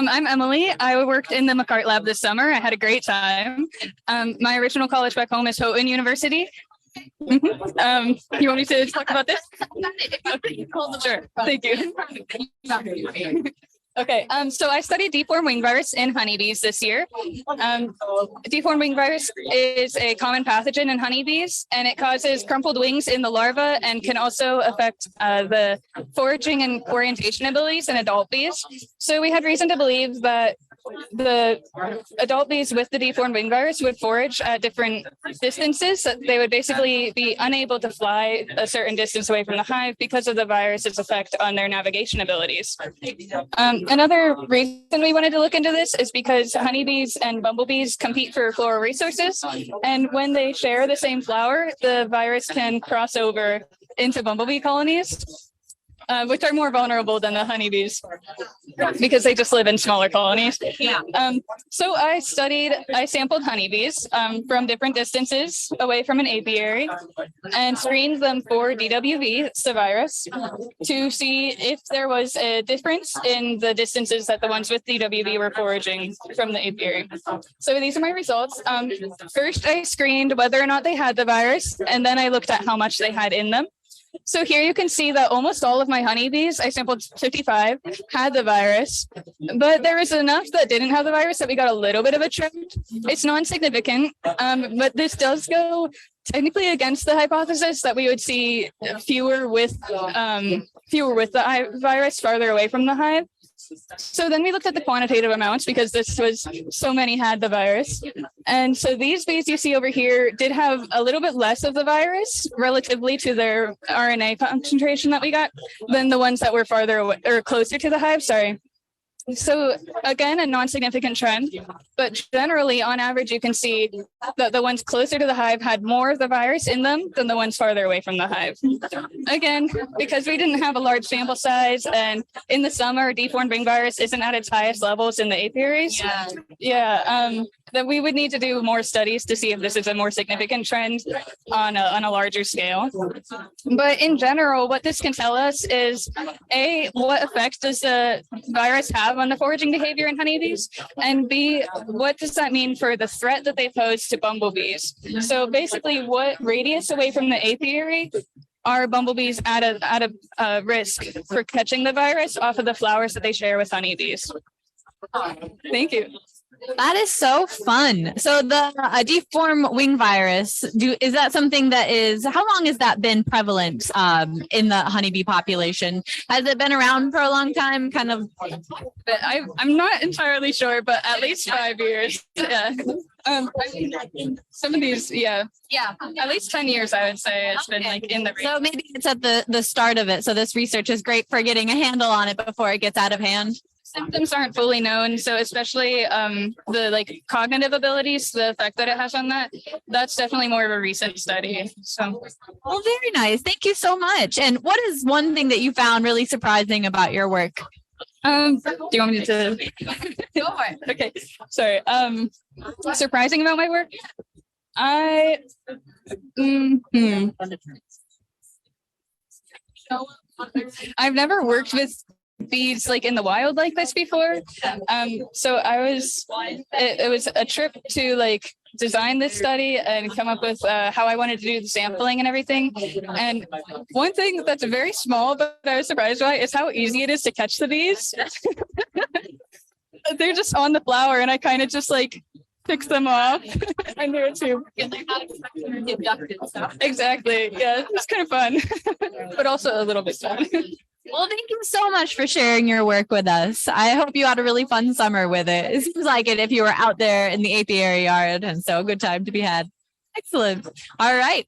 I'm Emily. I worked in the McCart lab this summer. I had a great time. My original college back home is Houghton University. You want me to talk about this? Sure. Thank you. Okay, so I studied deformed wing virus in honeybees this year. Deformed wing virus is a common pathogen in honeybees, and it causes crumpled wings in the larva and can also affect the foraging and orientation abilities in adult bees. So we had reason to believe that the adult bees with the deformed wing virus would forage at different distances. So they would basically be unable to fly a certain distance away from the hive because of the virus's effect on their navigation abilities. Another reason we wanted to look into this is because honeybees and bumblebees compete for floral resources. And when they share the same flower, the virus can cross over into bumblebee colonies, which are more vulnerable than the honeybees because they just live in smaller colonies. So I sampled honeybees from different distances away from an apiary and screened them for DWV, it's the virus, to see if there was a difference in the distances that the ones with DWV were foraging from the apiary. So these are my results. First, I screened whether or not they had the virus, and then I looked at how much they had in them. So here you can see that almost all of my honeybees, I sampled 55, had the virus, but there was enough that didn't have the virus that we got a little bit of a trend. It's non-significant, but this does go technically against the hypothesis that we would see fewer with the virus farther away from the hive. So then we looked at the quantitative amounts because this was so many had the virus. And so these bees you see over here did have a little bit less of the virus relatively to their RNA concentration that we got than the ones that were farther away or closer to the hive. Sorry. So again, a non-significant trend, but generally on average, you can see that the ones closer to the hive had more of the virus in them than the ones farther away from the hive. Again, because we didn't have a large sample size and in the summer, deformed wing virus isn't at its highest levels in the apiaries. That we would need to do more studies to see if this is a more significant trend on a larger scale. But in general, what this can tell us is A, what effect does the virus have on the foraging behavior in honeybees? And B, what does that mean for the threat that they pose to bumblebees? So basically, what radius away from the apiary are bumblebees at a risk for catching the virus off of the flowers that they share with honeybees? Thank you. That is so fun. So the deformed wing virus, is that something that how long has that been prevalent in the honeybee population? Has it been around for a long time? Kind of. I'm not entirely sure, but at least 5 years. Yeah. Some of these, at least 10 years, I would say it's been like in the range. So maybe it's at the start of it. So this research is great for getting a handle on it before it gets out of hand. Symptoms aren't fully known, so especially the cognitive abilities, the effect that it has on that's definitely more of a recent study. So, well, very nice. Thank you so much. And what is one thing that you found really surprising about your work? Do you want me to? Go for it. Okay. Sorry. Surprising about my work? I've never worked with bees like in the wild like this before. So it was a trip to design this study and come up with how I wanted to do the sampling and everything. And one thing that's very small, but I was surprised by, is how easy it is to catch the bees. They're just on the flower and I kind of just picks them off. I knew it too. Exactly. Yeah, it's kind of fun, but also a little bit sad. Well, thank you so much for sharing your work with us. I hope you had a really fun summer with it. It seems like it if you were out there in the apiary yard, and so a good time to be had. Excellent. All right.